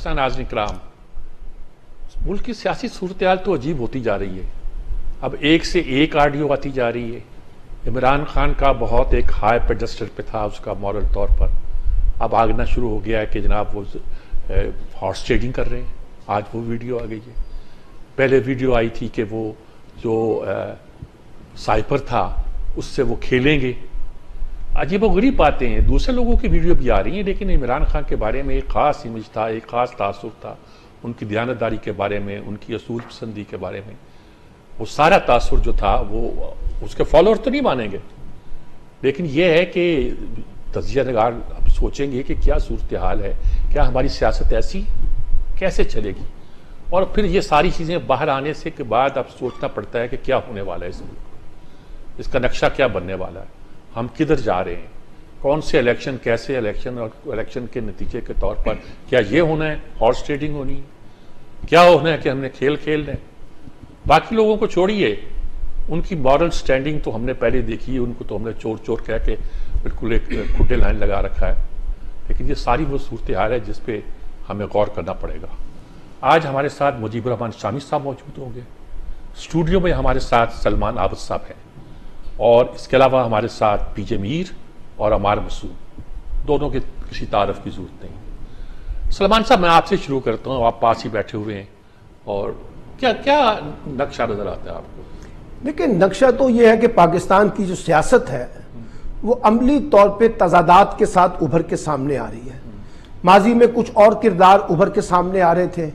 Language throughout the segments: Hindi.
पाकिस्तान नाज़रीन किराम, मुल्क की सियासी सूरत हाल तो अजीब होती जा रही है। अब एक से एक ऑडियो आती जा रही है। इमरान खान का बहुत एक हाई पेडेस्टल पे था उसका मॉरल तौर पर, अब आगना शुरू हो गया है कि जनाब वो हॉर्स ट्रेडिंग कर रहे हैं। आज वो वीडियो आ गई है। पहले वीडियो आई थी कि वो जो साइपर था उससे वो खेलेंगे। अजीब व गरीब बातें हैं। दूसरे लोगों की वीडियो भी आ रही हैं, लेकिन इमरान खान के बारे में एक ख़ास इमेज था, एक ख़ास तासुर था, उनकी दयानतदारी के बारे में, उनकी असूल पसंदी के बारे में। वो सारा तासुर जो था वो उसके फॉलोअर तो नहीं मानेंगे, लेकिन यह है कि तजिया नगार अब सोचेंगे कि क्या सूरत हाल है, क्या हमारी सियासत ऐसी कैसे चलेगी। और फिर ये सारी चीज़ें बाहर आने से के बाद अब सोचना पड़ता है कि क्या होने वाला है इस मुल्क में, इसका नक्शा क्या बनने वाला है, हम किधर जा रहे हैं, कौन से इलेक्शन, कैसे इलेक्शन, और इलेक्शन के नतीजे के तौर पर क्या ये होना है हॉर्स ट्रेडिंग होनी है, क्या होना है कि हमने खेल खेलना है। बाकी लोगों को छोड़िए, उनकी मॉरल स्टैंडिंग तो हमने पहले देखी है, उनको तो हमने चोर चोर कह के बिल्कुल एक खुटे लाइन लगा रखा है। लेकिन ये सारी वो सूरत हाल है जिस पे हमें गौर करना पड़ेगा। आज हमारे साथ मुजीबुर रहमान शामी साहब मौजूद होंगे, स्टूडियो में हमारे साथ सलमान आबद साहब हैं, और इसके अलावा हमारे साथ पीजे मीर और अमार मसूद, दोनों के किसी तारफ की जरूरत नहीं। सलमान साहब, मैं आपसे शुरू करता हूँ, आप पास ही बैठे हुए हैं, और क्या क्या नक्शा नजर आता है आपको? देखिए, नक्शा तो यह है कि पाकिस्तान की जो सियासत है वो अमली तौर पे तजादात के साथ उभर के सामने आ रही है। माजी में कुछ और किरदार उभर के सामने आ रहे थे,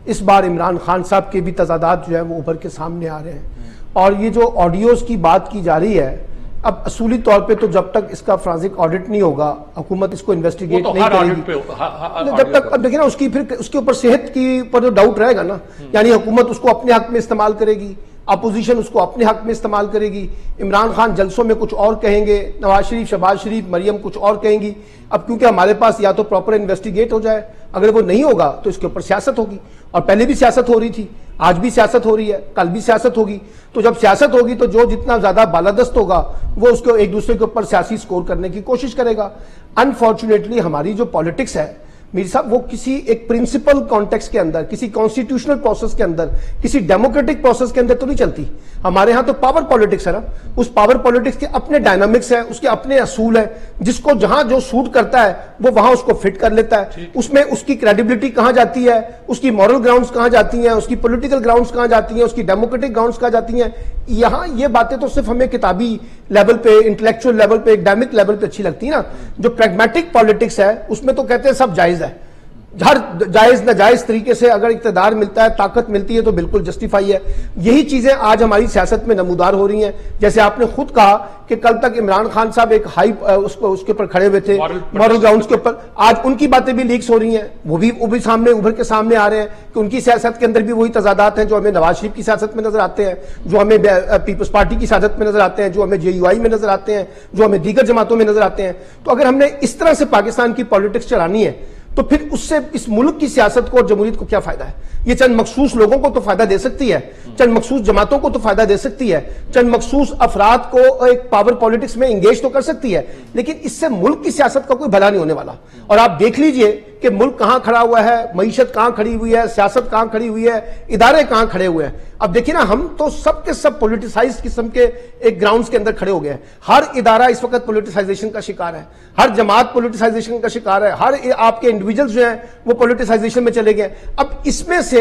इस बार इमरान खान साहब के भी तजादात जो है वो उभर के सामने आ रहे हैं। और ये जो ऑडियोज की बात की जा रही है, अब असूली तौर पे तो जब तक इसका फोरेंसिक ऑडिट नहीं होगा, हुकूमत इसको इन्वेस्टिगेट तो नहीं करेगी जब तक, अब देखिए ना, उसकी फिर उसके ऊपर सेहत की पर जो डाउट रहेगा ना, यानी हुकूमत उसको अपने हक में इस्तेमाल करेगी, अपोजिशन उसको अपने हक में इस्तेमाल करेगी। इमरान खान जलसों में कुछ और कहेंगे, नवाज शरीफ, शहबाज शरीफ, मरियम कुछ और कहेंगी। अब क्योंकि हमारे पास या तो प्रॉपर इन्वेस्टिगेट हो जाए, अगर वो नहीं होगा तो इसके ऊपर सियासत होगी, और पहले भी सियासत हो रही थी, आज भी सियासत हो रही है, कल भी सियासत होगी। तो जब सियासत होगी तो जो जितना ज्यादा बालादस्त होगा वो उसको एक दूसरे के ऊपर सियासी स्कोर करने की कोशिश करेगा। अनफॉर्चुनेटली हमारी जो पॉलिटिक्स है मीर साहब, वो किसी एक प्रिंसिपल कॉन्टेक्स्ट के अंदर, किसी कॉन्स्टिट्यूशनल प्रोसेस के अंदर, किसी डेमोक्रेटिक प्रोसेस के अंदर तो नहीं चलती। हमारे यहां तो पावर पॉलिटिक्स है ना, उस पावर पॉलिटिक्स के अपने डायनामिक्स है, उसके अपने असूल है, जिसको जहां जो सूट करता है वो वहां उसको फिट कर लेता है। उसमें उसकी क्रेडिबिलिटी कहां जाती है, उसकी मॉरल ग्राउंड्स कहां जाती हैं, उसकी पॉलिटिकल ग्राउंड्स कहां जाती हैं, उसकी डेमोक्रेटिक ग्राउंड्स कहां जाती हैं। यहां ये बातें तो सिर्फ हमें किताबी लेवल पे, इंटेलेक्चुअल लेवल पे, एकेडमिक लेवल पे अच्छी लगती है ना। जो प्रैग्मेटिक पॉलिटिक्स है उसमें तो कहते हैं सब जायज है, हर जायज नाजायज तरीके से अगर इक़्तिदार मिलता है, ताकत मिलती है तो बिल्कुल जस्टिफाई है। यही चीजें आज हमारी सियासत में नमूदार हो रही हैं। जैसे आपने खुद कहा कि कल तक इमरान खान साहब एक हाई उसके ऊपर खड़े हुए थे, मॉरल ग्राउंड्स के ऊपर, आज उनकी बातें भी लीक्स हो रही हैं, वो भी सामने उभर के सामने आ रहे हैं कि उनकी सियासत के अंदर भी वही तजादात हैं जो हमें नवाज शरीफ की सियासत में नजर आते हैं, जो हमें पीपल्स पार्टी की सियासत में नजर आते हैं, जो हमें JUI में नजर आते हैं, जो हमें दीगर जमातों में नजर आते हैं। तो अगर हमने इस तरह से पाकिस्तान की पॉलिटिक्स चलानी है तो फिर उससे इस मुल्क की सियासत को और जमहूरियत को क्या फायदा है? ये चंद मखसूस लोगों को तो फायदा दे सकती है, चंद मखसूस जमातों को तो फायदा दे सकती है, चंद मखसूस अफराद को एक पावर पॉलिटिक्स में इंगेज तो कर सकती है, लेकिन इससे मुल्क की सियासत का कोई भला नहीं होने वाला। और आप देख लीजिए कि मुल्क कहां खड़ा हुआ है, मईशत कहां खड़ी हुई है, सियासत कहां खड़ी हुई है, इदारे कहां खड़े हुए हैं। अब देखिए ना, हम तो सब के सब पॉलिटिसाइज्ड किस्म के एक ग्राउंड्स के अंदर खड़े हो गए हैं। हर इदारा इस वक्त पॉलिटिसाइजेशन का शिकार है, हर जमात पॉलिटिसाइजेशन का शिकार है, हर आपके इंडिविजुअल्स जो हैं वो पॉलिटिसाइजेशन में चले गए। अब इसमें से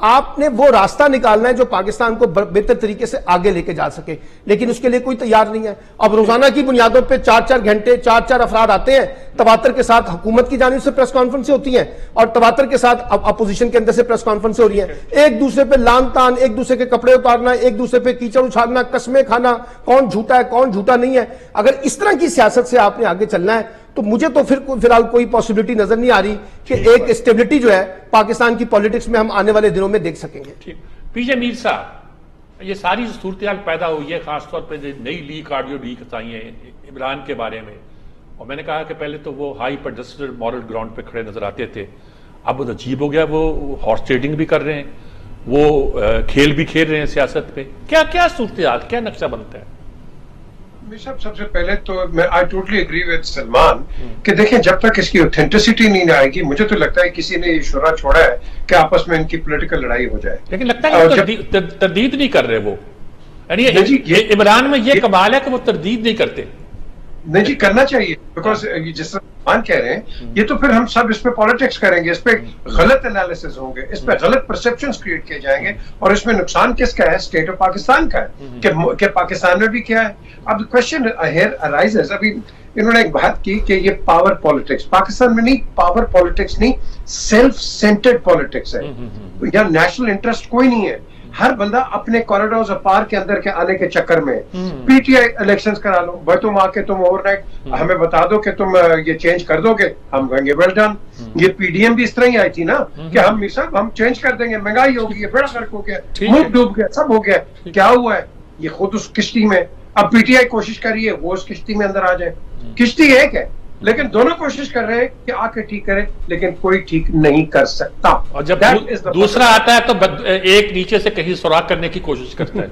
आपने वो रास्ता निकालना है जो पाकिस्तान को बेहतर तरीके से आगे लेके जा सके, लेकिन उसके लिए कोई तैयार नहीं है। अब रोजाना की बुनियादों पे 4-4 घंटे 4-4 अफराद आते हैं, तवातर के साथ हुकूमत की जानिब से प्रेस कॉन्फ्रेंस होती हैं और तवातर के साथ अपोजिशन के अंदर से प्रेस कॉन्फ्रेंस हो रही है। एक दूसरे पे लान तान, एक दूसरे के कपड़े उतारना, एक दूसरे पे कीचड़ उछालना, कस्में खाना, कौन झूठा है कौन झूठा नहीं है। अगर इस तरह की सियासत से आपने आगे चलना है तो मुझे तो फिर फिलहाल कोई पॉसिबिलिटी नजर नहीं आ रही कि एक स्टेबिलिटी जो है पाकिस्तान की पॉलिटिक्स में हम आने वाले दिनों में देख सकेंगे। ठीक, पीजे मीर साहब, ये सारी सूरत हाल पैदा हुई है खासतौर पर नई लीक, ऑडियो लीक आई है इमरान के बारे में, और मैंने कहा कि पहले तो वो हाई पेडेस्टल मॉरल ग्राउंड पे खड़े नजर आते थे, अब वो अजीब हो गया, वो हॉर्स ट्रेडिंग भी कर रहे हैं, वो खेल भी खेल रहे हैं सियासत पे। क्या क्या सूरत हाल, क्या नक्शा बनता है? मिशब, सबसे पहले तो मैं I totally agree with Salman कि देखें, जब तक इसकी ऑथेंटिसिटी नहीं आएगी, मुझे तो लगता है किसी ने ये शुरा छोड़ा है कि आपस में इनकी पॉलिटिकल लड़ाई हो जाए। लेकिन लगता है कि तरदीद नहीं कर रहे वो, यानी इमरान में ये कमाल है कि वो तरदीद नहीं करते। नहीं जी, करना चाहिए, बिकॉज जिस तरह मान कह रहे हैं, ये तो फिर हम सब इस पे पॉलिटिक्स करेंगे, इस पे गलत एनालिसिस होंगे, इस पे गलत परसेप्शंस क्रिएट किए जाएंगे, और इसमें नुकसान किसका है? स्टेट ऑफ पाकिस्तान का है कि पाकिस्तान में भी क्या है। अब क्वेश्चन हियर अराइजेस, अभी इन्होंने एक बात की कि ये पावर पॉलिटिक्स पाकिस्तान में नहीं, पावर पॉलिटिक्स नहीं, सेल्फ सेंटर्ड पॉलिटिक्स है। यहाँ नेशनल इंटरेस्ट कोई नहीं है, हर बंदा अपने कॉरिडोर्स और पार्क के अंदर के आने के चक्कर में पीटीआई इलेक्शंस करा लो भाई, तुम आके तुम ओवरनाइट हमें बता दो कि तुम ये चेंज कर दोगे, हम कहेंगे वेल डन। ये पीडीएम भी इस तरह ही आई थी ना कि हम सब हम चेंज कर देंगे, महंगाई होगी, ये बड़ा फर्क हो गया, मुल्क डूब गया, सब हो गया। क्या हुआ है? ये खुद उस किश्ती में, अब पीटीआई कोशिश कर रही है वो उस किश्ती में अंदर आ जाए। किश्ती एक है, लेकिन दोनों कोशिश कर रहे हैं कि आके ठीक करे, लेकिन कोई ठीक नहीं कर सकता। और जब दूसरा आता है तो एक नीचे से कहीं सुराख करने की कोशिश करता है।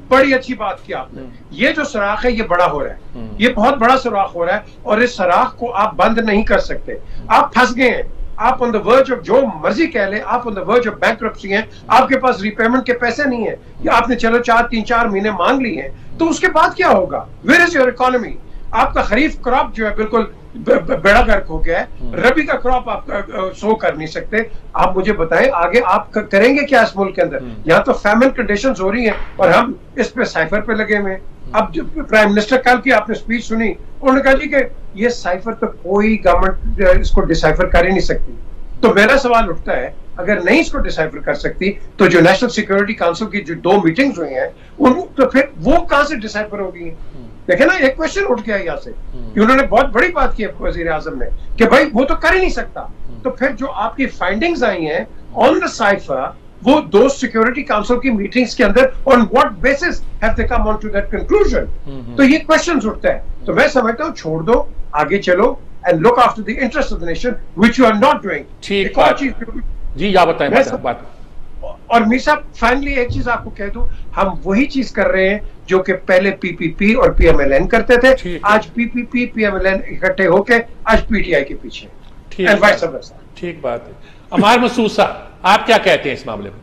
बड़ी अच्छी बात की आपने, ये जो सुराख है ये बड़ा हो रहा है, ये बहुत बड़ा सुराख हो रहा है, और इस सुराख को आप बंद नहीं कर सकते। आप फंस गए हैं, आप ऑन द वर्ज ऑफ, जो मर्जी कह ले, आप on the verge of bankruptcy हैं, आपके पास रीपेमेंट के पैसे नहीं है, या आपने चलो 3-4 महीने मांग लिए हैं, तो उसके बाद क्या होगा? Where is your economy? आपका खरीफ क्रॉप जो है बिल्कुल बेड़ा गर्क हो गया है, रबी का क्रॉप आप सो कर नहीं सकते। आप मुझे बताएं आगे आप करेंगे क्या इस मुल्क के अंदर? यहाँ तो फैमिन कंडीशंस हो रही हैं और हम इस पे साइफर पे लगे हुए हैं। अब प्राइम मिनिस्टर कल की आपने स्पीच सुनी, उन्होंने कहा जी कि ये साइफर तो कोई गवर्नमेंट इसको डिसाइफर कर ही नहीं सकती। तो मेरा सवाल उठता है, अगर नहीं इसको डिसाइफर कर सकती तो जो नेशनल सिक्योरिटी काउंसिल की जो 2 मीटिंग्स हुई हैं, उन तो फिर वो कहां से डिसाइफर होगी? देखे ना, एक क्वेश्चन उठ गया यहाँ से कि उन्होंने बहुत बड़ी बात की है वजीर आजम ने कि भाई वो तो कर ही नहीं सकता। तो फिर जो आपकी फाइंडिंग्स आई हैं ऑन द साइफर, वो 2 सिक्योरिटी काउंसिल की मीटिंग्स के अंदर on what basis have they come on to that conclusion? तो ये क्वेश्चंस उठता है। तो मैं समझता हूँ छोड़ दो, आगे चलो and look after the interest of the nation which you are not doing. ठीक जी, या बताएं बात। और मीसा, फाइनली एक चीज आपको कह दूं, हम वही चीज कर रहे हैं जो कि पहले पीपीपी और पीएमएलएन करते थे। आज पीपीपी पीएमएलएन इकट्ठे होके आज पीटीआई के पीछे। ठीक बात है। अमार मसूद साहब, आप क्या कहते हैं इस मामले में?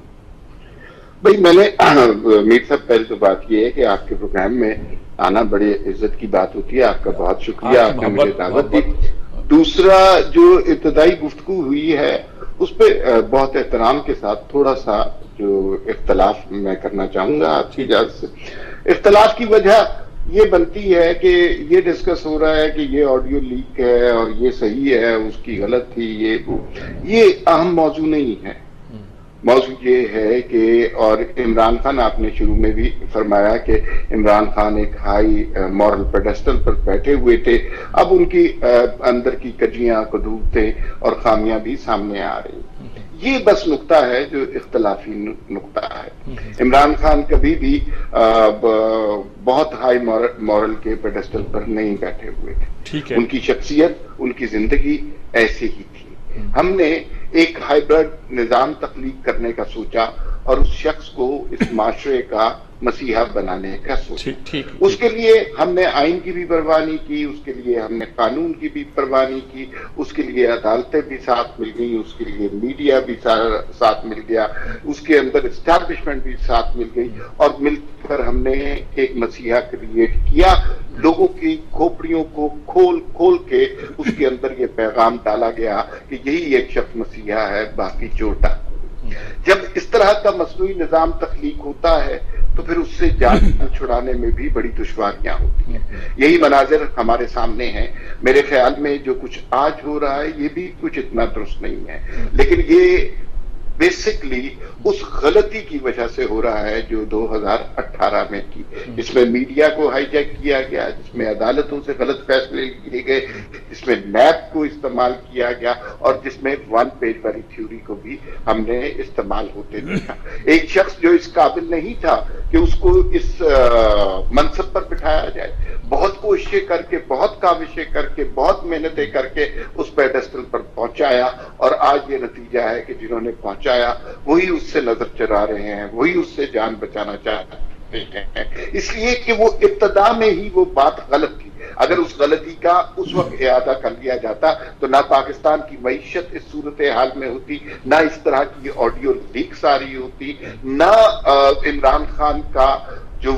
भाई, मैंने मीर साहब, पहले तो बात यह है कि आपके प्रोग्राम में आना बड़ी इज्जत की बात होती है, आपका बहुत शुक्रिया, आपने मुझे दावत दी। दूसरा, जो इब्तदाई गुफ्तगू हुई है उस पर बहुत एहतराम के साथ थोड़ा सा जो इख्तलाफ मैं करना चाहूंगा आपकी इजाजत से। इख्तलाफ की वजह ये बनती है कि ये डिस्कस हो रहा है कि ये ऑडियो लीक है और ये सही है, उसकी गलत थी, ये अहम मौजू नहीं है। मौजू ये है कि, और इमरान खान, आपने शुरू में भी फरमाया कि इमरान खान एक हाई मॉरल पेडेस्टल पर बैठे हुए थे, अब उनकी अंदर की कजियां, कदूरतें और खामियां भी सामने आ रही। ये बस नुक्ता है जो इख्तलाफी नुक्ता है। इमरान खान कभी भी बहुत हाई मॉरल के पेडेस्टल पर नहीं बैठे हुए थे। उनकी शख्सियत, उनकी जिंदगी ऐसी ही थी। हमने एक हाइब्रिड निजाम तख्लीक करने का सोचा और उस शख्स को इस माशरे का मसीहा बनाने का सोचा। उसके लिए हमने आइन की भी परवाह नहीं की, उसके लिए हमने कानून की भी परवाह नहीं की, उसके लिए अदालतें भी साथ मिल गई, उसके लिए मीडिया भी साथ मिल गया, उसके अंदर एस्टैब्लिशमेंट भी साथ मिल गई, और मिलकर हमने एक मसीहा क्रिएट किया। लोगों की खोपड़ियों को खोल खोल के उसके अंदर ये पैगाम डाला गया कि यही एक शख्स मसीहा है, बाकी चोटा। जब इस तरह का मसनूई निजाम तख्लीक होता है तो फिर उससे जान छुड़ाने में भी बड़ी दुश्वारियां होती हैं। यही मनाजिर हमारे सामने हैं। मेरे ख्याल में जो कुछ आज हो रहा है ये भी कुछ इतना दुरुस्त नहीं है, लेकिन ये बेसिकली उस गलती की वजह से हो रहा है जो 2018 में की, जिसमें मीडिया को हाईजैक किया गया, जिसमें अदालतों से गलत फैसले लिए गए, जिसमें नैब को इस्तेमाल किया गया और जिसमें 1 पेज वाली थ्योरी को भी हमने इस्तेमाल होते देखा। एक शख्स जो इस काबिल नहीं था कि उसको इस मनसब पर बिठाया जाए, बहुत कोशिशें करके, बहुत काविशें करके, बहुत मेहनतें करके उस पेडेस्टल पर पहुंचाया, और आज ये नतीजा है कि जिन्होंने पहुंचाया वही उससे नजर चुरा रहे हैं, वही उससे जान बचाना चाहते सकते हैं, इसलिए कि वो इब्तदा में ही वो बात गलत थी। अगर उस गलती का उस वक्त इरादा कर लिया जाता तो ना पाकिस्तान की मईशत इस सूरत हाल में होती, ना इस तरह की ऑडियो लीक्स आ रही होती, ना इमरान खान का जो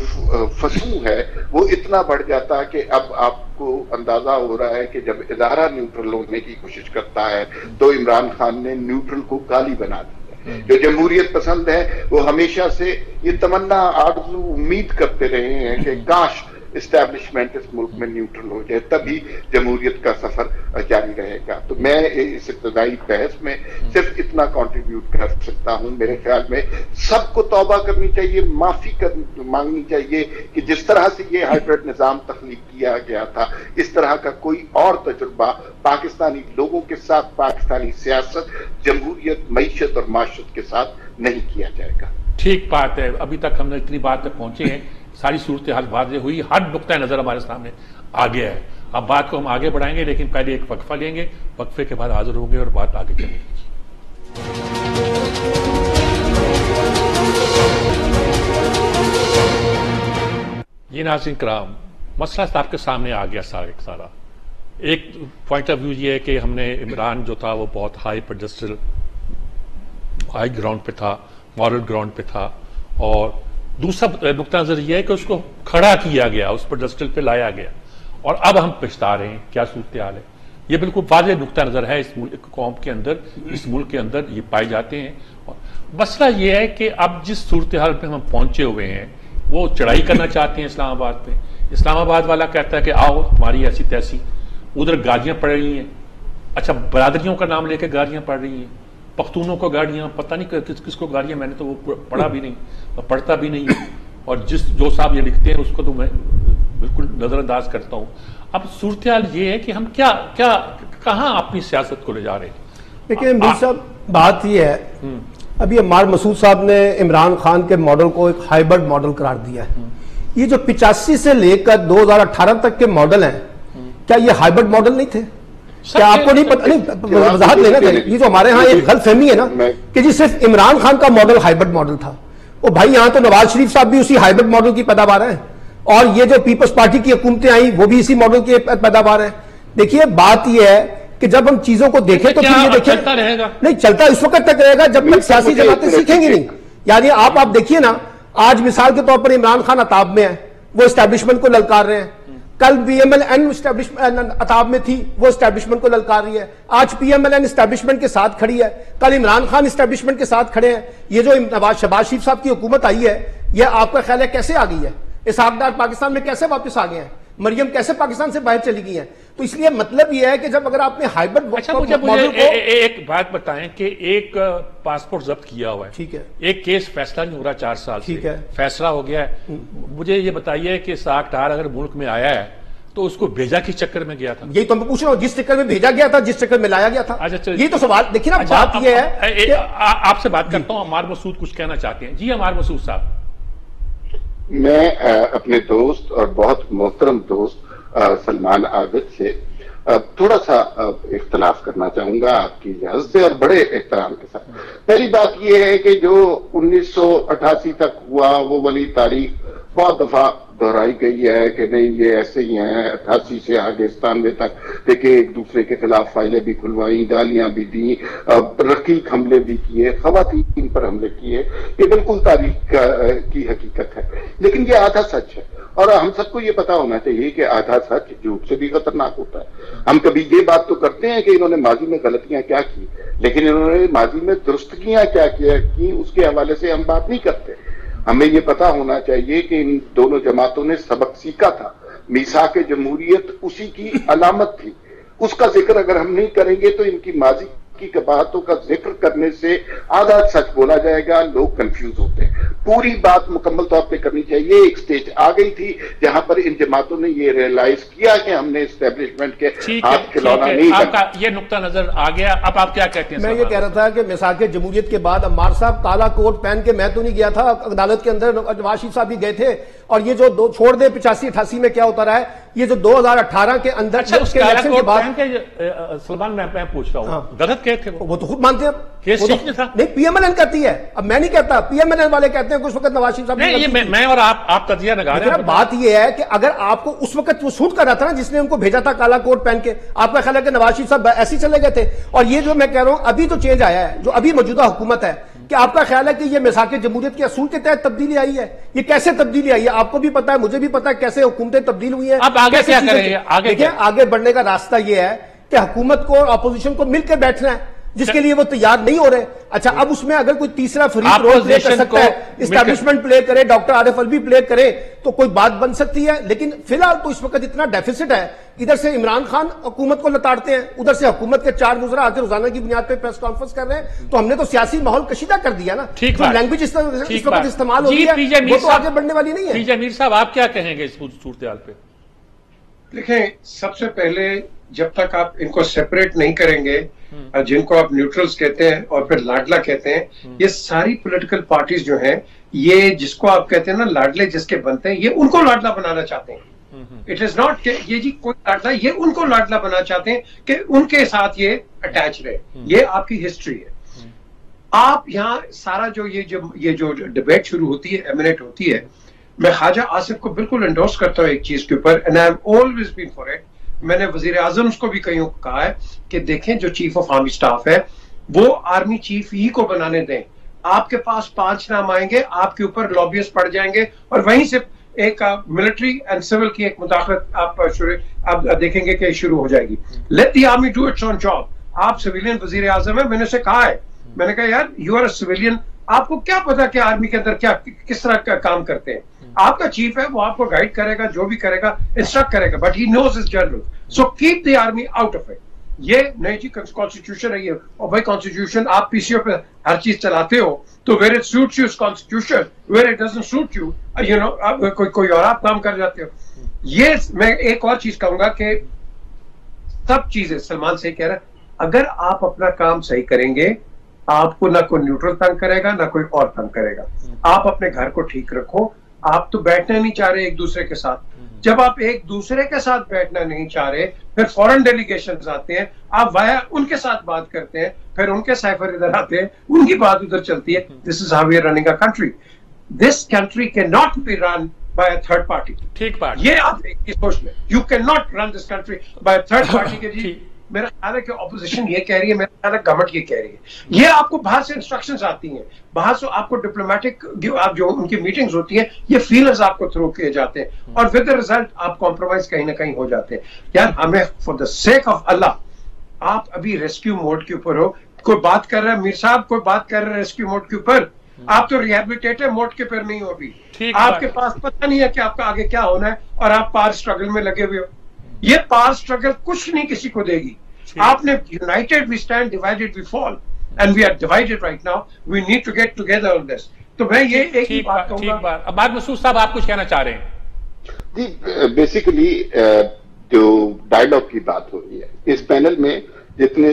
फसू है वो इतना बढ़ जाता कि अब आपको अंदाजा हो रहा है कि जब इदारा न्यूट्रल होने की कोशिश करता है तो इमरान खान ने न्यूट्रल को गाली बना दी। जो जमहूरियत पसंद है वो हमेशा से ये तमन्ना आरज़ू उम्मीद करते रहे हैं कि काश इस्टेब्लिशमेंट इस मुल्क में न्यूट्रल हो जाए, तभी जमहूरियत का सफर जारी रहेगा। तो मैं इस इब्तदाई बहस में सिर्फ इतना कंट्रीब्यूट कर सकता हूं, मेरे ख्याल में सबको तौबा करनी चाहिए, माफी मांगनी चाहिए कि जिस तरह से ये हाइब्रिड निजाम तख्लीक किया गया था, इस तरह का कोई और तजुर्बा पाकिस्तानी लोगों के साथ, पाकिस्तानी सियासत, जमहूरियत, मईशत और माशरत के साथ नहीं किया जाएगा। ठीक बात है। अभी तक हमने इतनी बात तक पहुंचे हैं, सारी सूरत हाल वाज़ेह हुई, हर नुक्ता नजर हमारे सामने आ गया है। अब बात को हम आगे बढ़ाएंगे, लेकिन पहले एक वक्फा लेंगे, वक्फे के बाद हाजिर होंगे और बात आगे चलेगी। ये नाज़रीन कराम, मसला आपके सामने आ गया सारा। एक पॉइंट ऑफ व्यू ये है कि हमने इमरान जो था वो बहुत हाई पेडेस्टल, हाई ग्राउंड पे था, मॉरल ग्राउंड पे था, और दूसरा नुक्ता नजर यह है कि उसको खड़ा किया गया, उस पेडेस्टल पे लाया गया, और अब हम पछता रहे हैं। क्या सूरत हाल है, ये बिल्कुल वाज़ेह नुक्ता नजर है इस कौम के अंदर, इस मुल्क के अंदर ये पाए जाते हैं। और मसला ये है कि अब जिस सूरत हाल पे हम पहुंचे हुए हैं, वो चढ़ाई करना चाहते हैं इस्लामाबाद पे। इस्लामाबाद वाला कहता है कि आओ हमारी ऐसी तैसी, उधर गाड़ियां पड़ रही हैं, अच्छा बरादरियों का नाम लेकर गाड़ियां पड़ रही हैं, पख्तूनों को गाड़ियां, पता नहीं किसको गाड़ियां, मैंने तो वो पढ़ा भी नहीं, पढ़ता भी नहीं, और जो साहब ये लिखते हैं उसको तो मैं बिल्कुल नजरअंदाज करता हूं। अब सूरत हाल ये है कि हम कहां अपनी सियासत को ले जा रहे हैं। देखिए मीर साहब, बात ये है, अभी अम्मार मसूद साहब ने इमरान खान के मॉडल को एक हाइब्रिड मॉडल करार दिया है। ये जो 85 से लेकर 2018 तक के मॉडल हैं, क्या ये हाइब्रिड मॉडल नहीं थे? क्या आपको नहीं पता? नहीं, वजाहत लेना चाहिए। ये जो हमारे यहाँ एक गलतफहमी है ना कि जी सिर्फ इमरान खान का मॉडल हाइब्रिड मॉडल था, वो भाई यहाँ तो नवाज शरीफ साहब भी उसी हाइब्रिड मॉडल की पैदावार है, और ये जो पीपल्स पार्टी की हुकूमतें आई वो भी इसी मॉडल की पैदावार है। देखिए बात यह है कि जब हम चीजों को देखें तो फिर ये देखें, चलता रहेगा? नहीं, चलता इस वक्त तक रहेगा जब तक सियासी जमातें सीखेंगी नहीं। यानी आप देखिए ना, आज मिसाल के तौर पर इमरान खान अताब में है, वो एस्टैब्लिशमेंट को ललकार रहे हैं। कल बीएमएलएन अताब में थी, वो एस्टैब्लिशमेंट को ललकार रही है। आज पीएमएलएन एस्टैब्लिशमेंट के साथ खड़ी है, कल इमरान खान एस्टैब्लिशमेंट के साथ खड़े हैं। ये जो शहबाज शरीफ साहब की हुकूमत आई है, ये आपका ख्याल है कैसे आ गई है? इसहाकदार पाकिस्तान में कैसे वापस आ गए हैं? मरियम कैसे पाकिस्तान से बाहर चली गई हैं? तो इसलिए मतलब यह है कि जब अगर आपने हाइब्रिड, अच्छा मुझे एक बात बताएं कि एक पासपोर्ट जब्त किया हुआ है, ठीक है, एक केस फैसला नहीं हो रहा 4 साल से, ठीक है, फैसला हो गया है। मुझे ये बताइए कि साख डार अगर मुल्क में आया है तो उसको भेजा किस चक्कर में गया था? यही तो मैं पूछ रहा हूँ, जिस चक्कर में भेजा गया था, जिस चक्कर में लाया गया था। अच्छा, ये तो सवाल देखिए ना। अच्छा, बात यह है, आपसे बात करता हूँ, अम्मार मसूद कुछ कहना चाहते हैं। जी अम्मार मसूद साहब। मैं अपने दोस्त और बहुत मोहतरम दोस्त सलमान आबिद से थोड़ा सा इख्तलाफ करना चाहूंगा आपकी इजाजत से, और बड़े एहतराम के साथ। पहली बात यह है कि जो 1988 तक हुआ वो वाली तारीख बहुत दफा दोहराई गई है कि नहीं ये ऐसे ही है। 88 से आगे 97 तक देखिए एक दूसरे के खिलाफ फाइलें भी खुलवाई, गालियां भी दी, रकीक हमले भी किए, खवातीन पर हमले किए। ये बिल्कुल तारीख की हकीकत है, लेकिन ये आधा सच है, और हम सबको ये पता होना चाहिए कि आधा सच झूठ से भी खतरनाक होता है। हम कभी ये बात तो करते हैं कि इन्होंने माजी में गलतियां क्या की, लेकिन इन्होंने माजी में दुरुस्तगियां क्या की उसके हवाले से हम बात नहीं करते। हमें ये पता होना चाहिए कि इन दोनों जमातों ने सबक सीखा था, मीसाक जमहूरियत उसी की अलामत थी। उसका जिक्र अगर हम नहीं करेंगे तो इनकी माजी की कबाहतों का जिक्र करने से आधा सच बोला जाएगा, लोग कंफ्यूज होते हैं। पूरी बात मुकम्मल तौर पे करनी चाहिए। एक स्टेज आ गई थी जहां पर इन जमातों ने ये रियलाइज किया कि हमने एस्टेब्लिशमेंट के हाथ खिलौना नहीं। आपका ये नुक्ता नजर आ गया, अब आप क्या कहते हैं? मैं ये कह रहा था कि मिसाक जमहूरियत के बाद अम्मार साहब काला कोट पहन के, मैं तो नहीं गया था अदालत के अंदर, नवाज शरीफ साहब भी गए थे, और ये जो छोड़ दे 85-88 में क्या होता रहा है, ये जो 2018 के अंदर उसके इलेक्शन के बाद सलमान मैं पूछ रहा हूँ, गलत कहे थे वो तो खुद मानते हैं, केस ठीक नहीं था। नहीं, पीएमएलएन कहती है, अब मैं नहीं कहता, पीएमएलएन वाले कहते हैं कि उस वक्त नवाज शरीफ साहब नहीं, ये मैं और आप तजिया लगा रहे हैं। बात ये है कि अगर आपको उस वक्त वो शूट कर रहा था ना जिसने उनको भेजा था काला कोट पहन के, आपका ख्याल है कि नवाज शरीफ साहब ऐसे ही चले गए थे? और ये जो मैं कह रहा हूं अभी जो चेंज आया है, जो अभी मौजूदा हुकूमत है, कि आपका ख्याल है कि ये मिसाक जमहूरियत के असूल के तहत तब्दीली आई है? ये कैसे तब्दीली आई है? आपको भी पता है, मुझे भी पता है कैसे हुकूमतें तब्दील हुई है। अब आगे क्या करेंगे? देखिए, आगे बढ़ने का रास्ता ये है कि हुकूमत को और अपोजिशन को मिलकर बैठना है, जिसके लिए वो तैयार नहीं हो रहे। अच्छा, अब उसमें अगर कोई तीसरा फरीक रोल प्ले कर सकता है, इस्टेब्लिशमेंट प्ले करे, डॉक्टर आरिफ अलवी प्ले करे, तो कोई बात बन सकती है। लेकिन फिलहाल तो इस वक्त इतना डेफिसिट है, इधर से इमरान खान हुकूमत को लताड़ते हैं, उधर से हुकूमत के 4 वज़रा आके रोजाना की बुनियाद पर प्रेस कॉन्फ्रेंस कर रहे हैं, तो हमने तो सियासी माहौल कशीदा कर दिया ना। जो लैंग्वेज इस वक्त इस्तेमाल हो रही है वो तो आगे बढ़ने वाली नहीं है। पीजे मीर साहब, आप क्या कहेंगे इस सूरत-ए-हाल पे? देखें, सबसे पहले जब तक आप इनको सेपरेट नहीं करेंगे, जिनको आप न्यूट्रल्स कहते हैं और फिर लाडला कहते हैं, ये सारी पॉलिटिकल पार्टीज जो हैं, ये जिसको आप कहते हैं ना लाडले जिसके बनते हैं, ये उनको लाडला बनाना चाहते हैं। इट इज नॉट ये जी कोई लाडला, ये उनको लाडला बनाना चाहते हैं कि उनके साथ ये अटैच रहे। ये आपकी हिस्ट्री है। आप यहाँ सारा ये जो डिबेट शुरू होती है, एमिनेट होती है, मैं ख्वाजा आसिफ को बिल्कुल एंडोर्स करता हूँ एक चीज के ऊपर, and I have always been for it. मैंने वजीर आजम को भी कहीं कहा है कि देखें, जो चीफ ऑफ आर्मी स्टाफ है वो आर्मी चीफ ही को बनाने दें। आपके पास 5 नाम आएंगे, आपके ऊपर लॉबियस्ट पड़ जाएंगे, और वहीं से एक मिलिट्री एंड सिविल की एक मुदाखलत आप देखेंगे कि शुरू हो जाएगी। Let the army do it's on job. आप सिविलियन वजीर आजम है, मैंने उसे कहा है, मैंने कहा यार यू आर अ सिविलियन, आपको क्या पता कि आर्मी के अंदर क्या किस तरह का काम करते हैं। आपका चीफ है, वो आपको गाइड करेगा, जो भी करेगा इंस्ट्रक्ट करेगा, but he knows his general, so keep the army out of it. ये नहीं जी कॉन्स्टिट्यूशन है ये, और भाई कॉन्स्टिट्यूशन आप पीसीओ पे हर चीज चलाते हो, तो where it suits you constitution, where it doesn't suit you you know कोई और आप काम कर जाते हो। ये मैं एक और चीज कहूंगा कि सब चीजें सलमान से कह रहा है, अगर आप अपना काम सही करेंगे, आपको ना कोई न्यूट्रल तंग करेगा, ना कोई और तंग करेगा। आप अपने घर को ठीक रखो। आप तो बैठना नहीं चाह रहे एक दूसरे के साथ, जब आप एक दूसरे के साथ बैठना नहीं चाह रहे, फिर फॉरेन डेलीगेशंस आते हैं, आप वाया उनके साथ बात करते हैं, फिर उनके साइफर इधर आते हैं, उनकी बात उधर चलती है। This is how we are running a country. This country can not be run by a third party. ठीक बात, ये आप सोच लें, you can not run this country by a third party के जी। मेरा ख्याल है कि ऑपोजिशन ये कह रही है, मेरा ख्याल है गवर्नमेंट ये कह रही है। ये आपको बाहर से इंस्ट्रक्शंस आती हैं, बाहर से आपको डिप्लोमेटिक आप जो उनकी मीटिंग्स होती हैं, ये फीलर्स आपको थ्रू किए जाते हैं, और विद द रिजल्ट आप कॉम्प्रोमाइज कहीं ना कहीं हो जाते हैं। यार हमें फॉर द सेक ऑफ अल्लाह, आप अभी रेस्क्यू मोड के ऊपर हो, कोई बात कर रहा है मीर साहब, कोई बात कर रहे हैं रेस्क्यू मोड के ऊपर, आप तो रिहेबिलिटेटिव मोड के ऊपर नहीं हो अभी। आपके पास पता नहीं है कि आपका आगे क्या होना है, और आप पावर स्ट्रगल में लगे हुए हो। ये पावर स्ट्रगल कुछ नहीं किसी को देगी। आपने united we stand, divided we fall, and we are divided right now, we need to get together on this. तो मैं ये एक ही बात कहूंगा। अब्बास मसूद साहब, आप कुछ कहना चाह रहे हैं? जी, बेसिकली जो डायलॉग की बात हो रही है, इस पैनल में जितने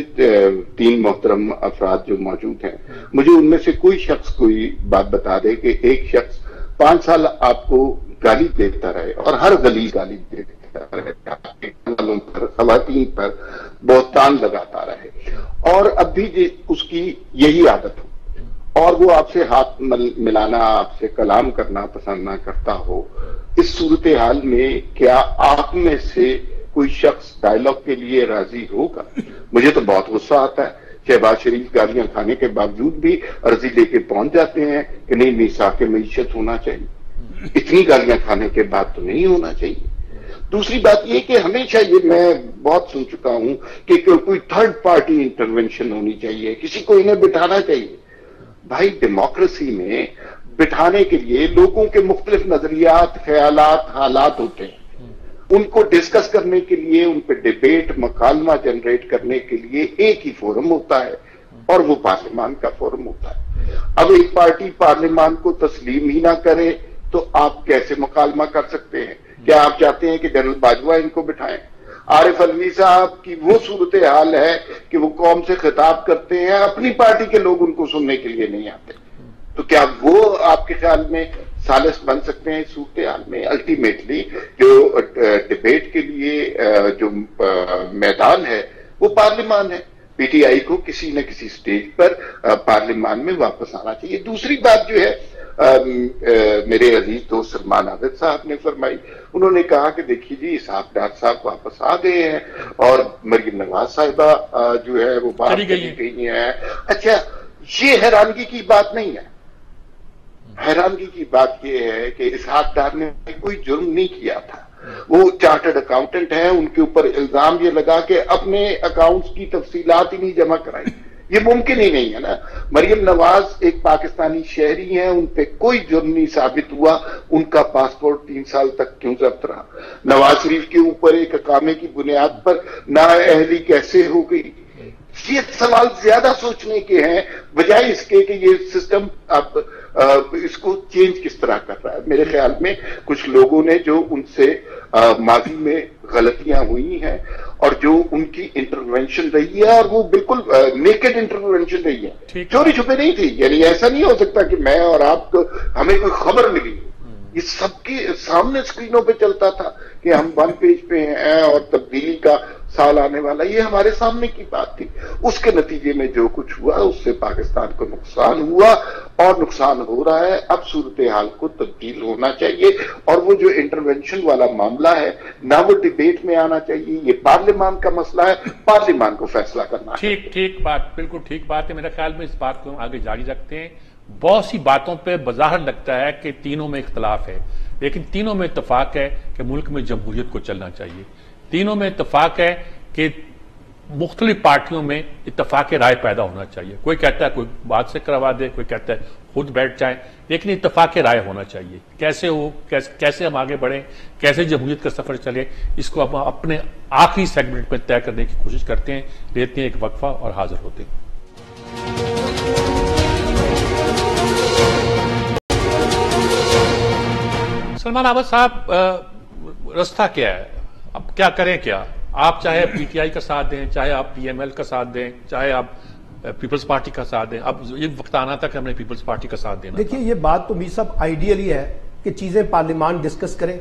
3 मोहतरम अफराद जो मौजूद हैं, मुझे उनमें से कोई शख्स कोई बात बता दे कि एक शख्स 5 साल आपको गाली देता रहे, और हर गली गाली देता रहे, खवातीन पर बोहतान लगाता रहे, और अब भी उसकी यही आदत हो, और वो आपसे हाथ मिलाना, आपसे कलाम करना पसंद ना करता हो, इस सूरत हाल में क्या आप में से कोई शख्स डायलॉग के लिए राजी होगा? मुझे तो बहुत गुस्सा आता है। शहबाज शरीफ गालियां खाने के बावजूद भी अर्जी लेके पहुंच जाते हैं कि नहीं मीसाक मईशत होना चाहिए। इतनी गालियां खाने के बाद तो नहीं होना चाहिए। दूसरी बात यह कि हमेशा ये मैं बहुत सुन चुका हूं कि कोई थर्ड पार्टी इंटरवेंशन होनी चाहिए, किसी को इन्हें बिठाना चाहिए। भाई, डेमोक्रेसी में बिठाने के लिए लोगों के मुख्तलिफ नजरियात, ख्यालात, हालात होते हैं, उनको डिस्कस करने के लिए, उन पर डिबेट, मकालमा जनरेट करने के लिए एक ही फोरम होता है, और वो पार्लियामान का फोरम होता है। अब एक पार्टी पार्लियामान को तस्लीम ही ना करे तो आप कैसे मकालमा कर सकते हैं? क्या आप चाहते हैं कि जनरल बाजवा इनको बिठाएं? आरिफ अलवी साहब की वो सूरत हाल है कि वो कौम से खिताब करते हैं, अपनी पार्टी के लोग उनको सुनने के लिए नहीं आते, तो क्या वो आपके ख्याल में सालिस बन सकते हैं इस सूरत हाल में। अल्टीमेटली जो डिबेट के लिए जो मैदान है वो पार्लियामान है। पीटीआई को किसी न किसी स्टेज पर पार्लियामान में वापस आना चाहिए। दूसरी बात जो है मेरे अजीज दोस्त सलमान आबिद साहब ने फरमाई, उन्होंने कहा कि देखिए जी इसहाक डार साहब वापस आ गए हैं और मरियम नवाज साहिबा जो है वो बाहर चली गई है। अच्छा, ये हैरानगी की बात नहीं है। हैरानगी की बात यह है कि इसहाक डार ने कोई जुर्म नहीं किया था। वो चार्टर्ड अकाउंटेंट हैं, उनके ऊपर इल्जाम ये लगा कि अपने अकाउंट्स की तफसीलात ही नहीं जमा कराई। ये मुमकिन ही नहीं है ना। मरियम नवाज एक पाकिस्तानी शहरी हैं, उन पे कोई जुर्म नहीं साबित हुआ, उनका पासपोर्ट 3 साल तक क्यों जब्त रहा? नवाज शरीफ के ऊपर एक अकामे की बुनियाद पर नाअहली कैसे हो गई? ये सवाल ज्यादा सोचने के हैं बजाय इसके कि ये सिस्टम अब इसको चेंज किस तरह कर रहा है। मेरे ख्याल में कुछ लोगों ने जो उनसे माजी में गलतियां हुई हैं और जो उनकी इंटरवेंशन रही है, और वो बिल्कुल नेकेड इंटरवेंशन रही है, चोरी छुपे नहीं थी। यानी ऐसा नहीं हो सकता कि मैं और आप हमें कोई खबर मिली, ये सबके सामने स्क्रीनों पे चलता था कि हम 1 पेज पे हैं और तब्दीली का साल आने वाला, ये हमारे सामने की बात थी। उसके नतीजे में जो कुछ हुआ उससे पाकिस्तान को नुकसान हुआ और नुकसान हो रहा है। अब सूरत हाल को तब्दील होना चाहिए और वो जो इंटरवेंशन वाला मामला है ना वो डिबेट में आना चाहिए। ये पार्लियामान का मसला है, पार्लियामान को फैसला करना है। ठीक बात, बिल्कुल ठीक बात है। मेरे ख्याल में इस बात को हम आगे जारी रखते हैं। बहुत सी बातों पे बज़ाहिर लगता है कि तीनों में इख्तलाफ है, लेकिन तीनों में इत्तफाक है कि मुल्क में जमहूरियत को चलना चाहिए। तीनों में इत्तफाक है कि मुख्तलिफ पार्टियों में इत्तफाक राय पैदा होना चाहिए। कोई कहता है कोई बात से करवा दे, कोई कहता है खुद बैठ जाए, लेकिन इत्तफाक राय होना चाहिए। कैसे हो, कैसे हम आगे बढ़ें, कैसे जमहूरियत का सफर चले, इसको हम अपने आखिरी सेगमेंट में तय करने की कोशिश करते हैं। लेते हैं एक वक्फा और हाजिर होते हैं। सलमान आबिद साहब, रास्ता क्या है? अब क्या करें? क्या आप चाहे पीटीआई का साथ दें, चाहे आप पीएमएल का साथ दें, चाहे आप पीपल्स पार्टी का साथ दें, अब ये वक्त आना था कि हमने पीपल्स पार्टी का साथ देना। देखिए, ये बात तो मीर साहब आइडियली है कि चीजें पार्लियामान डिस्कस करे,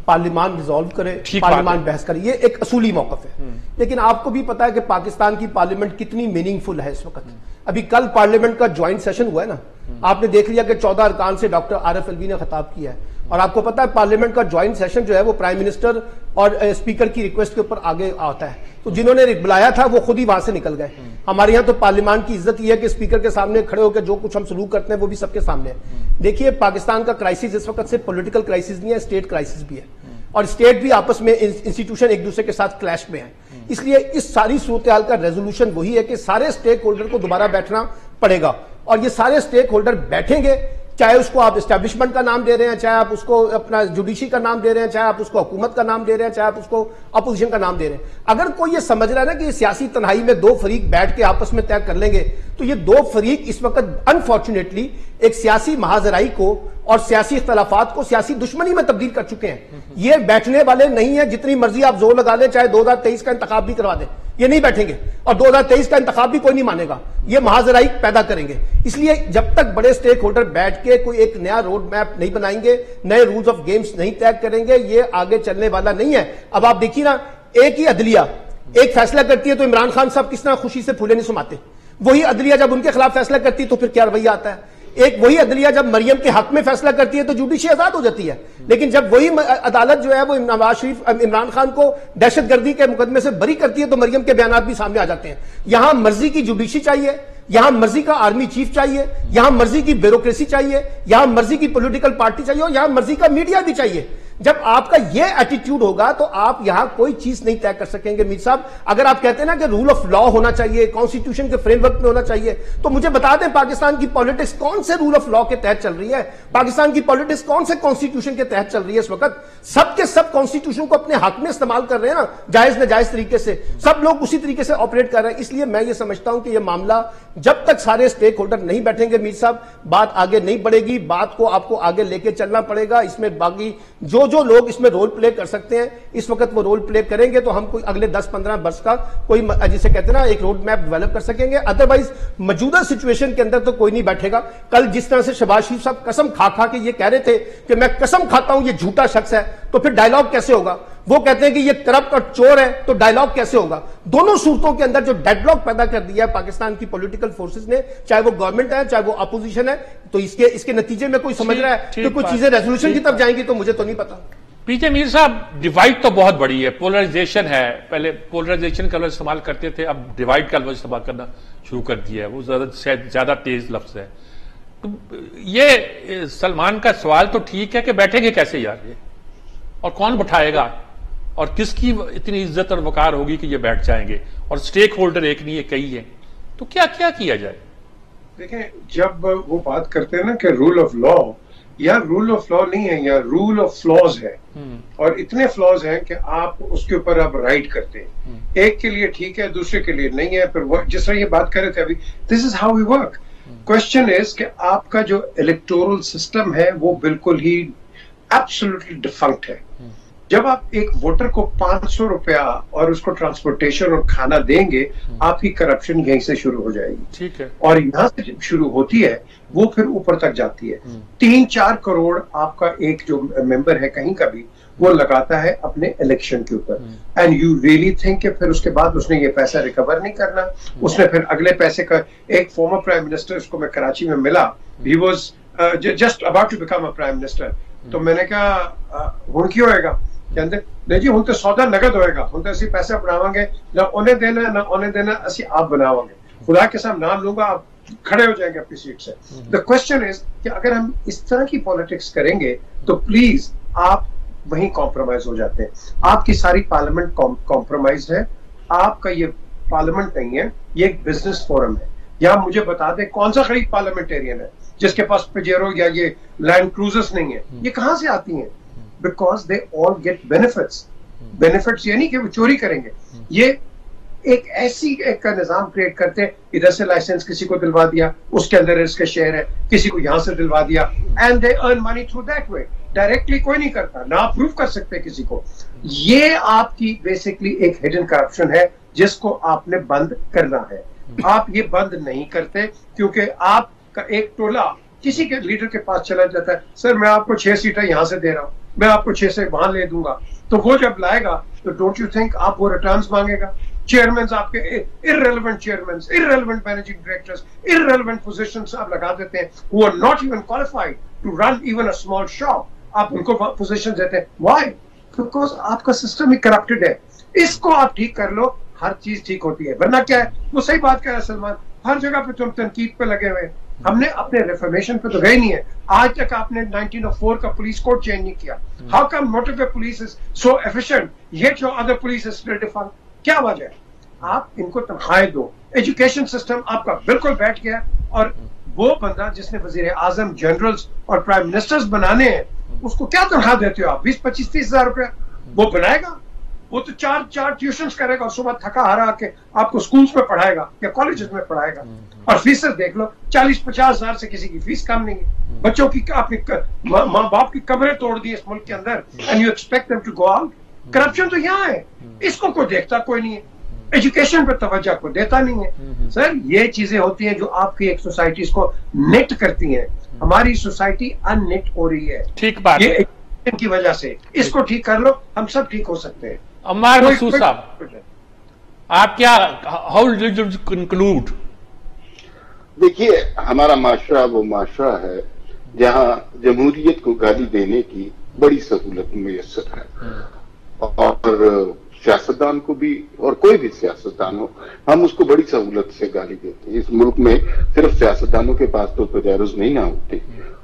पार्लियामान रिजॉल्व करे, पार्लियामान बहस करे, ये एक असूली मौकफ है। लेकिन आपको भी पता है कि पाकिस्तान की पार्लियामेंट कितनी मीनिंगफुल है इस वक्त। अभी कल पार्लियामेंट का ज्वाइंट सेशन हुआ है ना, आपने देख लिया कि 14 अरकान से डॉक्टर आरिफ अलवी ने खिताब किया है। और आपको पता है पार्लियामेंट का ज्वाइंट सेशन जो है वो प्राइम मिनिस्टर और स्पीकर की रिक्वेस्ट के ऊपर आगे आता है। तो जिन्होंने बुलाया था वो खुद ही वहां से निकल गए। हमारे यहाँ तो पार्लियामान की इज्जत ये है कि स्पीकर के सामने खड़े होकर जो कुछ हम सलूक करते हैं वो भी सबके सामने है। देखिए, पाकिस्तान का क्राइसिस इस वक्त से पॉलिटिकल क्राइसिस नहीं है, स्टेट क्राइसिस भी है। और स्टेट भी आपस में इंस्टीट्यूशन एक दूसरे के साथ क्लैश में है। इसलिए इस सारी सूरत हाल का रेजोल्यूशन वही है कि सारे स्टेक होल्डर को दोबारा बैठना पड़ेगा। और ये सारे स्टेक होल्डर बैठेंगे, चाहे उसको आप एस्टैब्लिशमेंट का नाम दे रहे हैं, चाहे आप उसको अपना जुडिशरी का नाम दे रहे हैं, चाहे आप उसको हुकूमत का नाम दे रहे हैं, चाहे आप उसको अपोजिशन का नाम दे रहे हैं। अगर कोई ये समझ रहा है ना कि ये सियासी तन्हाई में 2 फरीक बैठ के आपस में तय कर लेंगे, तो ये 2 फरीक इस वक्त अनफॉर्चुनेटली एक सियासी महाजराई को और सियासी इख्तलाफात को सियासी दुश्मनी में तब्दील कर चुके हैं। ये बैठने वाले नहीं है। जितनी मर्जी आप जोर लगा लें, चाहे 2023 का इंतखाब भी करवा दें, ये नहीं बैठेंगे। और 2023 का इंतखाब भी कोई नहीं मानेगा। ये महाजराई पैदा करेंगे। इसलिए जब तक बड़े स्टेक होल्डर बैठ के कोई एक नया रोड मैप नहीं बनाएंगे, नए रूल्स ऑफ गेम्स नहीं तय करेंगे, ये आगे चलने वाला नहीं है। अब आप देखिए ना, एक ही अदलिया एक फैसला करती है तो इमरान खान साहब किस तरह खुशी से फूले नहीं सुमाते। वही अदलिया जब उनके खिलाफ फैसला करती है तो फिर क्या रवैया आता है। एक वही अदलिया जब मरियम के हक में फैसला करती है तो जुडिशरी आजाद हो जाती है। लेकिन जब वही अदालत जो है वो नवाज शरीफ इमरान खान को दहशतगर्दी के मुकदमे से बरी करती है तो मरियम के बयान भी सामने आ जाते हैं। यहां मर्जी की जुडिशरी चाहिए, यहां मर्जी का आर्मी चीफ चाहिए, यहां मर्जी की ब्यूरोक्रेसी चाहिए, यहां मर्जी की पॉलिटिकल पार्टी चाहिए और यहां मर्जी का मीडिया भी चाहिए। जब आपका यह एटीट्यूड होगा तो आप यहां कोई चीज नहीं तय कर सकेंगे। मीर साहब, अगर आप कहते हैं ना कि रूल ऑफ लॉ होना चाहिए, कॉन्स्टिट्यूशन के फ्रेमवर्क में होना चाहिए, तो मुझे बता दें पाकिस्तान की पॉलिटिक्स कौन से रूल ऑफ लॉ के तहत चल रही है? पाकिस्तान की पॉलिटिक्स कौन से कॉन्स्टिट्यूशन के तहत चल रही है इस वक्त? सबके सब कॉन्स्टिट्यूशन को अपने हक में इस्तेमाल कर रहे हैं ना, जायज नाजायज तरीके से। सब लोग उसी तरीके से ऑपरेट कर रहे हैं। इसलिए मैं ये समझता हूं कि यह मामला जब तक सारे स्टेक होल्डर नहीं बैठेंगे मीर साहब, बात आगे नहीं बढ़ेगी। बात को आपको आगे लेके चलना पड़ेगा। इसमें बाकी जो जो लोग इसमें रोल प्ले कर सकते हैं इस वक्त वो रोल प्ले करेंगे, तो हम कोई अगले 10-15 वर्ष का कोई जिसे कहते हैं ना एक रोड मैप डेवलप कर सकेंगे। अदरवाइज मौजूदा सिचुएशन के अंदर तो कोई नहीं बैठेगा। कल जिस तरह से शहबाज शरीफ साहब कसम खा खा के ये कह रहे थे कि मैं कसम खाता हूं ये झूठा शख्स है, तो फिर डायलॉग कैसे होगा? वो कहते हैं कि ये करप्ट और चोर है, तो डायलॉग कैसे होगा? दोनों सूरतों के अंदर जो डेडलॉक पैदा कर दिया है पाकिस्तान की पॉलिटिकल फोर्सेस ने, चाहे वो गवर्नमेंट है चाहे वो अपोजिशन है, तो इसके नतीजे में कोई समझ रहा है कि कोई चीजें रेजोल्यूशन की तरफ जाएंगी, तो मुझे तो नहीं पता। पीजे मीर साहब, डिवाइड तो बहुत बड़ी है, पोलराइजेशन है। पहले पोलराइजेशन का लफ्ज इस्तेमाल करते थे, अब डिवाइड का लफ्ज इस्तेमाल करना शुरू कर दिया है, वो ज्यादा तेज लफ्ज है। तो ये सलमान का सवाल तो ठीक है कि बैठेंगे कैसे यार ये, और कौन बैठाएगा, और किसकी इतनी इज्जत और वकार होगी कि ये बैठ जाएंगे, और स्टेक होल्डर एक नहीं है कई है, तो क्या क्या किया जाए? देखें, जब वो बात करते हैं ना कि रूल ऑफ लॉ, या रूल ऑफ लॉ नहीं है, या रूल ऑफ फ्लॉज है, और इतने फ्लॉज हैं कि आप उसके ऊपर आप राइट करते हैं। एक के लिए ठीक है, दूसरे के लिए नहीं है। फिर जिस तरह ये बात कर रहे थे अभी, this is how we work. Question is कि आपका जो इलेक्टोरल सिस्टम है वो बिल्कुल ही एब्सोल्युटली डिफंक्ट है। जब आप एक वोटर को 500 रुपया और उसको ट्रांसपोर्टेशन और खाना देंगे, आपकी करप्शन यहीं से शुरू हो जाएगी। ठीक है। और यहां से जब शुरू होती है वो फिर ऊपर तक जाती है। 3-4 करोड़ आपका एक जो मेंबर है कहीं का भी, वो लगाता है अपने इलेक्शन के ऊपर, एंड यू रियली थिंक कि फिर उसके बाद उसने ये पैसा रिकवर नहीं करना? उसने फिर अगले पैसे का, एक फॉर्मर प्राइम मिनिस्टर उसको मैं कराची में मिला, he was just about to become a prime minister, तो मैंने कहा हुण की होएगा? कहते नहीं जी हुण तो सौदा नगद होएगा, हुण तो असी पैसा बनावांगे, ना उन्हें देना ना उन्हें देना, असी आप बनावांगे। खुदा के साथ नाम लूंगा, आप खड़े हो जाएंगे अपनी सीट से। द क्वेश्चन इज कि अगर हम इस तरह की पॉलिटिक्स करेंगे तो प्लीज आप वहीं कॉम्प्रोमाइज हो जाते हैं। आपकी सारी पार्लियामेंट कॉम्प्रोमाइज है, आपका ये पार्लियामेंट नहीं है, ये एक बिजनेस फोरम है। या मुझे बता दें कौन सा गरीब पार्लियामेंटेरियन है जिसके पास पिजेरो या ये लैंड क्रूजर्स नहीं है? ये कहां से आती हैं? Because they all get benefits. Benefits ये नहीं कि वो चोरी करेंगे, ये एक ऐसी एक का निजाम क्रिएट करते हैं, इधर से लाइसेंस किसी को दिलवा दिया, उसके अंदर इसका शेयर है, किसी को यहां से दिलवा दिया, and they earn money through that way. Directly कोई नहीं करता, ना अप्रूव कर सकते किसी को। ये आपकी बेसिकली एक हिडन करप्शन है जिसको आपने बंद करना है। आप ये बंद नहीं करते क्योंकि आपका एक टोला किसी के लीडर के पास चला जाता है, सर मैं आपको 6 सीटें यहां से दे रहा हूं, मैं आपको 6 से वहां ले दूंगा, तो वो जब लाएगा तो डोंट यू थिंक आप वो रिटर्न्स मांगेगा? चेयरमैन आपके irrelevant chairman, irrelevant managing directors, irrelevant positions आप लगा देते हैं, who are not even qualified to run even a small shop, आप उनको पोजीशन देते हैं। Why? Because आपका सिस्टम ही करप्टेड है। इसको आप ठीक कर लो, हर चीज ठीक होती है। वरना क्या है, वो सही बात कह रहा है सलमान, हर जगह पे तुम तनकीद पे लगे हुए। हमने अपने रिफॉर्मेशन पे तो गए नहीं है। आज तक आपने 1904 का पुलिस कोड चेंज नहीं किया। How come motive police is so efficient yet your other police is still defunct? क्या वजह है? आप इनको तनख्वाहें दो, एजुकेशन सिस्टम आपका बिल्कुल बैठ गया, और वो बंदा जिसने वजीर आजम, जनरल्स और प्राइम मिनिस्टर्स बनाने हैं, उसको क्या तनख्वाह देते हो आप? 20-25-30 हजार रुपया वो बनाएगा? वो तो 4 ट्यूशंस करेगा और सुबह थका हारा के आपको स्कूल्स में पढ़ाएगा या कॉलेजेस में पढ़ाएगा। और फीसेस देख लो, 40-50 हजार से किसी की फीस कम नहीं है। बच्चों की आपने माँ बाप की कमरें तोड़ दी इस मुल्क के अंदर, and you expect them to go out. Corruption तो यहाँ है, इसको कोई देखता कोई नहीं है। एजुकेशन पर तवज्जो को देता नहीं है। सर ये चीजें होती हैं जो आपकी एक सोसाइटी को नेट करती हैं। हमारी सोसाइटी अननेट हो रही है, ठीक बात, ये की वजह से। इसको ठीक कर लो, हम सब ठीक हो सकते हैं। अम्मार मसूद साहब, आप क्या, हाउ डिड यू कंक्लूड? देखिए, हमारा माशरा वो माशरा है जहां जमहूरियत को गाली देने की बड़ी सहूलत मुयस्सर है, और सियासतदान को भी, और कोई भी सियासतदान हो, हम उसको बड़ी सहूलत से गाली देते हैं। इस मुल्क में सिर्फ सियासतदानों के पास तो तजारुज नहीं ना होते,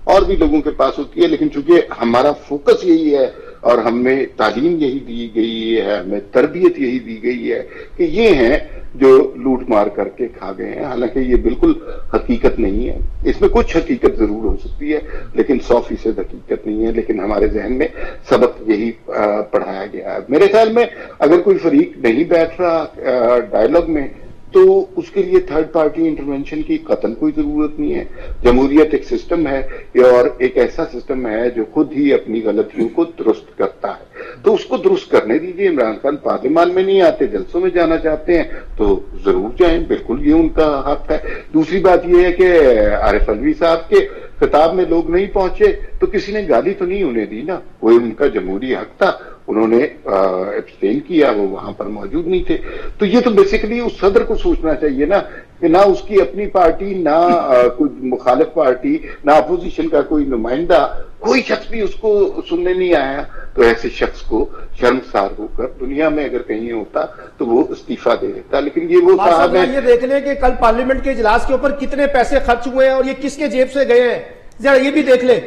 और भी लोगों के पास होती है, लेकिन चूंकि हमारा फोकस यही है और हमें तालीम यही दी गई है, हमें तरबियत यही दी गई है कि ये हैं जो लूट मार करके खा गए हैं। हालांकि ये बिल्कुल हकीकत नहीं है, इसमें कुछ हकीकत जरूर हो सकती है लेकिन 100% हकीकत नहीं है। लेकिन हमारे जहन में सबक यही पढ़ाया गया है। मेरे ख्याल में अगर कोई फरीक नहीं बैठ रहा डायलॉग में, तो उसके लिए थर्ड पार्टी इंटरवेंशन की कतन कोई जरूरत नहीं है। जमहूरियत एक सिस्टम है और एक ऐसा सिस्टम है जो खुद ही अपनी गलतियों को दुरुस्त करता है, तो उसको दुरुस्त करने दीजिए। इमरान खान पार्लियामान में नहीं आते, जलसों में जाना चाहते हैं तो जरूर जाएं, बिल्कुल ये उनका हक है। दूसरी बात ये है कि आरिफ अलवी साहब के खिताब में लोग नहीं पहुंचे तो किसी ने गाली तो नहीं उन्हें दी ना, वो उनका जमहूरी हक था, उन्होंने एब्सटेन किया, वो वहां पर मौजूद नहीं थे। तो ये तो बेसिकली उस सदर को सोचना चाहिए ना कि ना उसकी अपनी पार्टी, ना कोई मुखालिफ पार्टी, ना अपोजिशन का कोई नुमाइंदा, कोई शख्स भी उसको सुनने नहीं आया। तो ऐसे शख्स को शर्मसार होकर दुनिया में अगर कहीं होता तो वो इस्तीफा दे देता। लेकिन ये वो साहब है, ये देखने के कल पार्लियामेंट के इजलास के ऊपर कितने पैसे खर्च हुए हैं और ये किसके जेब से गए हैं, जरा ये भी देख ले।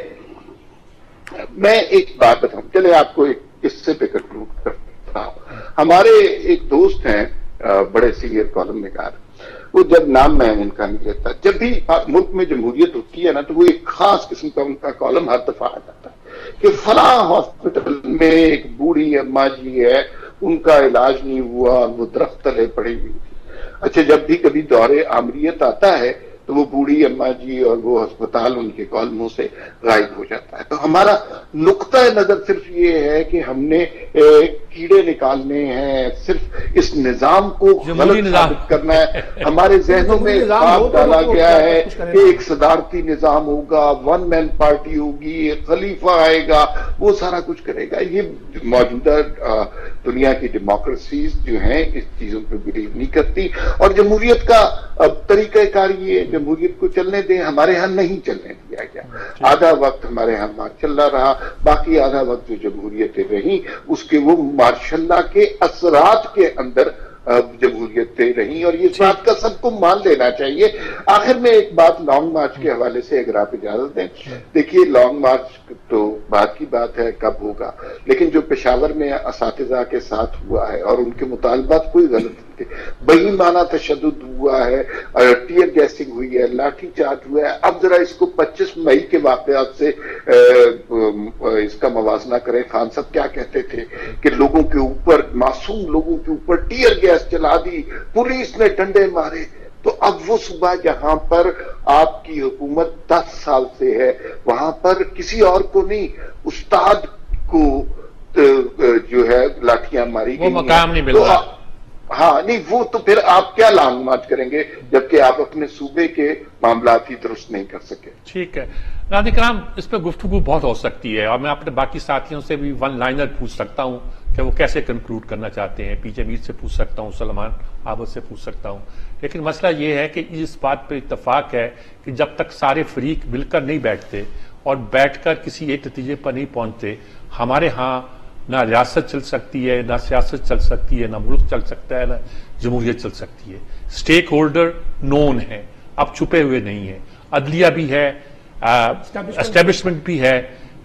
मैं एक बात बताऊं, चले आपको एक किस्से पे कंक्लूड करता हूं। हमारे एक दोस्त हैं बड़े सीनियर कॉलम निगार, वो जब नाम मैं इनका नहीं लेता, जब भी मुल्क में जमहूरियत होती है ना तो वो एक खास किस्म का उनका कॉलम हर दफा आ जाता है कि फला हॉस्पिटल में एक बूढ़ी अम्मा जी है, उनका इलाज नहीं हुआ, वो दरख्त तले पड़ी हुई थी। अच्छा, जब भी कभी दौरे आमरीत आता है तो वो बूढ़ी अम्मा जी और वो अस्पताल उनके कॉलमों से गायब हो जाता है। तो हमारा नुक्ता नजर सिर्फ ये है कि हमने कीड़े निकालने हैं, सिर्फ इस निजाम को गलत साबित करना है। हमारे जहनों में ख्वाब डाला गया है कि एक सदारती निजाम होगा, वन मैन पार्टी होगी, एक खलीफा आएगा, वो सारा कुछ करेगा। ये मौजूदा दुनिया की डेमोक्रेसीज जो हैं इस चीजों पर बिलीव नहीं करती। और जमहूरियत का तरीकाकार ये, जमहूरियत को चलने दें, हमारे यहाँ नहीं चलने दिया गया। आधा वक्त हमारे यहाँ मार्शल्ला रहा, बाकी आधा वक्त जो जमहूरियतें रही उसके वो मार्शल्ला के असरात के अंदर जमहूरियतें रही, और इस बात का सबको मान लेना चाहिए। आखिर में एक बात लॉन्ग मार्च के हवाले से अगर आप इजाजत दें, देखिए लॉन्ग मार्च तो बात की बात है कब होगा, लेकिन जो पेशावर में असातिज़ा के साथ हुआ है और उनके मुतालबात कोई गलत नहीं थे, बेईमाना तशद्दुद हुआ है, टीयर गैसिंग हुई है, लाठी चार्ज हुआ है। अब जरा इसको 25 मई के वाकयात से इसका मवाजना करें। खान साहब क्या कहते थे कि लोगों के ऊपर, मासूम लोगों के ऊपर टीयर गैस चला दी, पुलिस ने डंडे मारे। तो अब वो सुबह जहां पर आपकी हुकूमत 10 साल से है, वहां पर किसी और को नहीं, उस्ताद को जो है लाठियां मारी गई, वो मकाम नहीं मिल रहा। हाँ नहीं, वो तो फिर आप क्या लॉन्ग मार्च करेंगे जबकि आप अपने सूबे के मामला ही दुरुस्त नहीं कर सके। ठीक है नाज़रीन किराम, इस पर गुफ्तगू बहुत हो सकती है और मैं अपने बाकी साथियों से भी वन लाइनर पूछ सकता हूं कि वो कैसे कंक्लूड करना चाहते हैं। पीजे मीर से पूछ सकता हूं, सलमान आबद से पूछ सकता हूं, लेकिन मसला ये है कि इस बात पर इत्तफाक है कि जब तक सारे फरीक मिलकर नहीं बैठते और बैठकर किसी एक नतीजे पर नहीं पहुंचते, हमारे यहाँ ना रियासत चल सकती है, ना सियासत चल सकती है, ना मुल्क चल सकता है, ना जमहूरियत चल सकती है। स्टेक होल्डर नोन है, अब छुपे हुए नहीं है, अदलिया भी है, एस्टेब्लिशमेंट भी है,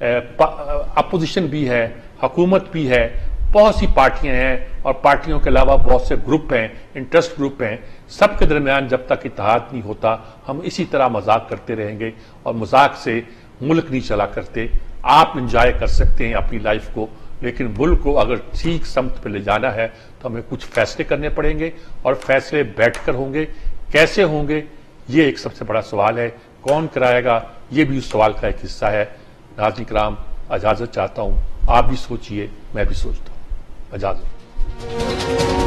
अपोजिशन भी है, हुकूमत भी है, बहुत सी पार्टियां हैं और पार्टियों के अलावा बहुत से ग्रुप हैं, इंटरेस्ट ग्रुप हैं। सबके दरमियान जब तक इत्तेहाद नहीं होता हम इसी तरह मजाक करते रहेंगे और मजाक से मुल्क नहीं चला करते। आप इंजॉय कर सकते हैं अपनी लाइफ को, लेकिन मुल्क को अगर ठीक समत पे ले जाना है तो हमें कुछ फैसले करने पड़ेंगे और फैसले बैठकर होंगे। कैसे होंगे ये एक सबसे बड़ा सवाल है, कौन कराएगा ये भी उस सवाल का एक हिस्सा है। नाज़रीन किराम, इजाजत चाहता हूं, आप भी सोचिए, मैं भी सोचता हूं। इजाजत।